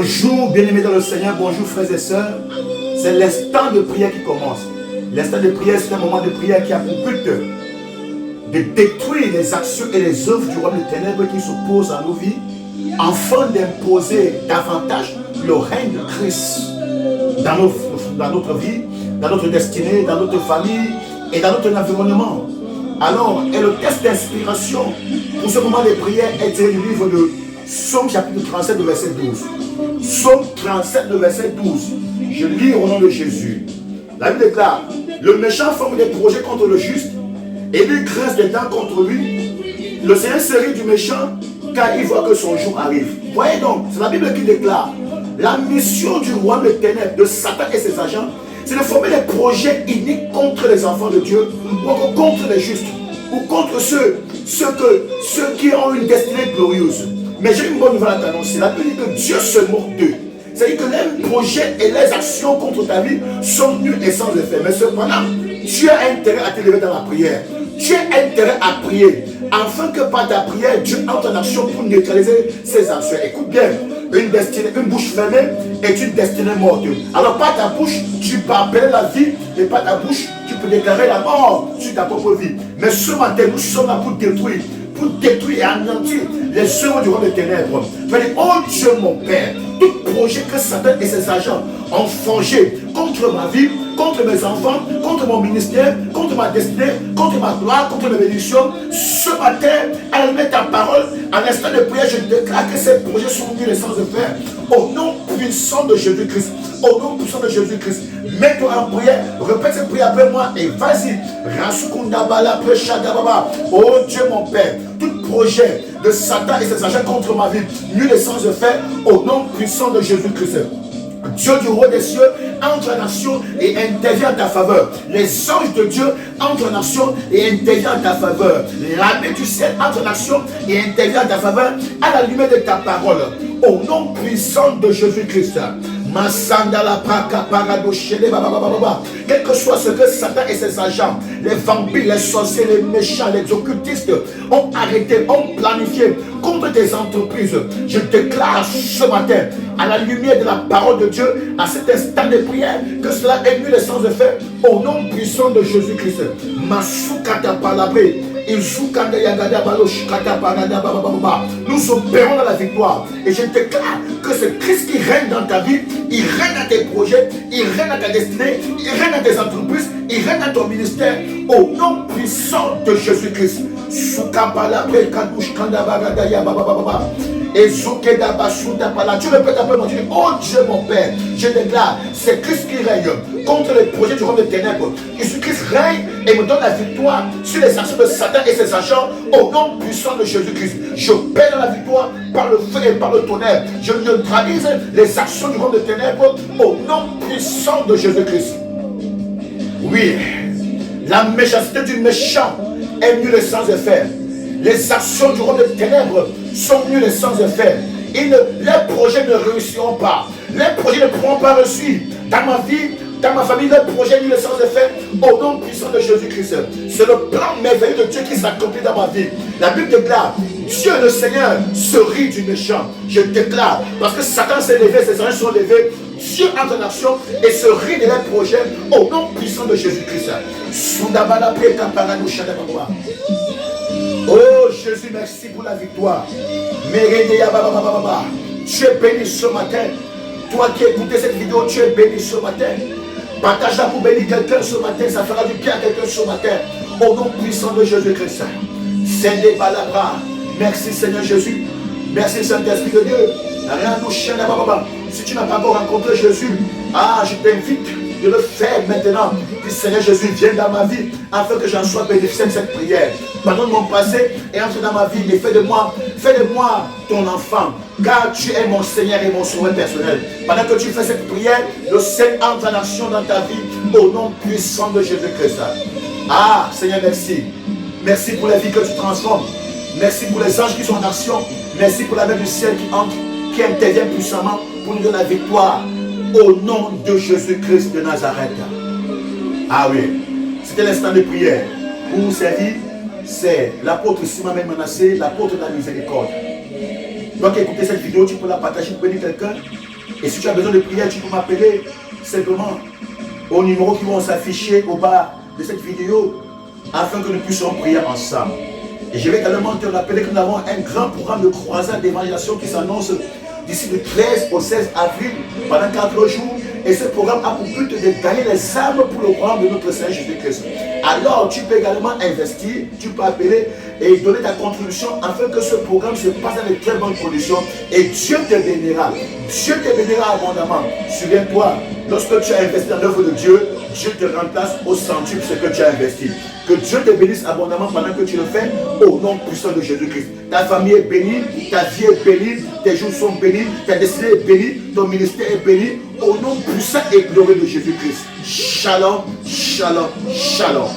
Bonjour, bien-aimés dans le Seigneur, bonjour frères et sœurs. C'est l'instant de prière qui commence. L'instant de prière, c'est un moment de prière qui a pour but de détruire les actions et les œuvres du roi des ténèbres qui s'opposent à nos vies, afin d'imposer davantage le règne de Christ dans notre vie, dans notre destinée, dans notre famille et dans notre environnement. Alors, et le texte d'inspiration pour ce moment de prière est tiré du livre de Psaume chapitre 37, verset 12. Psaume 37, verset 12. Je lis au nom de Jésus. La Bible déclare: le méchant forme des projets contre le juste et lui grince des dents contre lui. Le Seigneur se rit du méchant car il voit que son jour arrive. Voyez donc, c'est la Bible qui déclare: la mission du roi des ténèbres, de Satan et ses agents, c'est de former des projets iniques contre les enfants de Dieu, ou contre les justes, ou contre ceux qui ont une destinée glorieuse. Mais j'ai une bonne nouvelle à t'annoncer. La Bible dit que Dieu se moque d'eux. C'est-à-dire que les projets et les actions contre ta vie sont nuls et sans effet. Mais cependant, tu as intérêt à t'élever dans la prière. Tu as intérêt à prier, afin que par ta prière, Dieu entre en action pour neutraliser ces actions. Écoute bien, une bouche fermée est une destinée morte. Alors par ta bouche, tu peux appeler la vie, et par ta bouche, tu peux déclarer la mort sur ta propre vie. Mais ce matin, nous sommes là pour détruire et anéantir les œuvres du roi des ténèbres. Je vais dire: oh Dieu mon Père, tout projet que Satan et ses agents ont forgé contre ma vie, contre mes enfants, contre mon ministère, contre ma destinée, contre ma gloire, contre mes bénédictions, ce matin, à la ta parole, à l'instant de prière, je déclare que ces projets sont nuls et sans effet. Au nom puissant de Jésus-Christ, au nom puissant de Jésus-Christ, mets-toi en prière, répète cette prière après moi et vas-y. Oh Dieu mon Père, tout projet de Satan et ses agents contre ma vie, nul et sans effet, au nom puissant de Jésus-Christ. Dieu du roi des cieux entre en action et intervient en ta faveur. Les anges de Dieu entrent en action et intervient en ta faveur. L'armée du ciel entre en action et intervient en ta faveur à la lumière de ta parole. Au nom puissant de Jésus-Christ. Quel que soit ce que Satan et ses agents, les vampires, les sorciers, les méchants, les occultistes ont arrêté, ont planifié contre tes entreprises, je déclare ce matin, à la lumière de la parole de Dieu, à cet instant de prière, que cela est nul et sans effet, au nom puissant de Jésus-Christ. Nous opérons dans la victoire. Et je déclare que c'est Christ qui règne dans ta vie. Il règne dans tes projets, il règne dans ta destinée, il règne dans tes entreprises, il règne dans ton ministère. Au nom puissant de Jésus-Christ. Tu répètes après moi, tu dis: oh Dieu mon Père, je déclare, c'est Christ qui règne contre les projets du royaume des ténèbres. Jésus-Christ règne et me donne la victoire sur les actions de Satan et ses agents. Au nom puissant de Jésus-Christ, je paie dans la victoire par le feu et par le tonnerre. Je neutralise les actions du royaume des ténèbres au nom puissant de Jésus-Christ. Oui, la méchanceté du méchant est nulle et sans effet. Les actions du royaume des ténèbres sont nulles et sans effet. Les projets ne réussiront pas. Les projets ne pourront pas réussir dans ma vie, dans ma famille. Les projets nuls et sans effet au nom puissant de Jésus-Christ. C'est le plan merveilleux de Dieu qui s'accomplit dans ma vie. La Bible déclare: Dieu le Seigneur se rit du méchant. Je déclare, parce que Satan s'est levé, ses anges sont levés, Dieu entre en action et se rit de leurs projets au nom puissant de Jésus-Christ. Oh Jésus, merci pour la victoire. Tu es béni ce matin. Toi qui écoutes cette vidéo, tu es béni ce matin. Partage-la pour bénir quelqu'un ce matin. Ça fera du bien à quelqu'un ce matin. Au nom puissant de Jésus-Christ. Merci Seigneur Jésus. Merci Saint-Esprit de Dieu. Si tu n'as pas encore rencontré Jésus, je t'invite de le faire maintenant. Que Seigneur Jésus vienne dans ma vie afin que j'en sois bénéficiaire de cette prière. Pardonne mon passé et entre dans ma vie et fais de moi ton enfant, car tu es mon Seigneur et mon sauveur personnel. Pendant que tu fais cette prière, le Seigneur entre en action dans ta vie au nom puissant de Jésus-Christ. Seigneur, merci. Merci pour la vie que tu transformes. Merci pour les anges qui sont en action. Merci pour la main du ciel qui entre, qui intervient puissamment pour nous donner la victoire. Au nom de Jésus-Christ de Nazareth. Oui, c'était l'instant de prière. Pour vous servir, c'est l'apôtre Simon Manassé, l'apôtre de la miséricorde. Donc écoutez cette vidéo, tu peux la partager pour bénir quelqu'un. Et si tu as besoin de prière, tu peux m'appeler simplement au numéro qui vont s'afficher au bas de cette vidéo afin que nous puissions prier ensemble. Et je vais également te rappeler que nous avons un grand programme de croisade d'évangélisation qui s'annonce d'ici du 13 au 16 avril pendant 4 jours. Et ce programme a pour but de gagner les âmes pour le royaume de notre Seigneur Jésus-Christ. Alors tu peux également investir, tu peux appeler et donner ta contribution afin que ce programme se passe dans de très bonnes conditions. Et Dieu te bénira. Dieu te bénira abondamment. Souviens-toi, lorsque tu as investi dans l'œuvre de Dieu, Dieu te remplace au centuple ce que tu as investi. Que Dieu te bénisse abondamment pendant que tu le fais au nom puissant de Jésus-Christ. Ta famille est bénie, ta vie est bénie, tes jours sont bénis, ta destinée est bénie, ton ministère est béni au nom puissant et glorieux de Jésus-Christ. Shalom, shalom, shalom.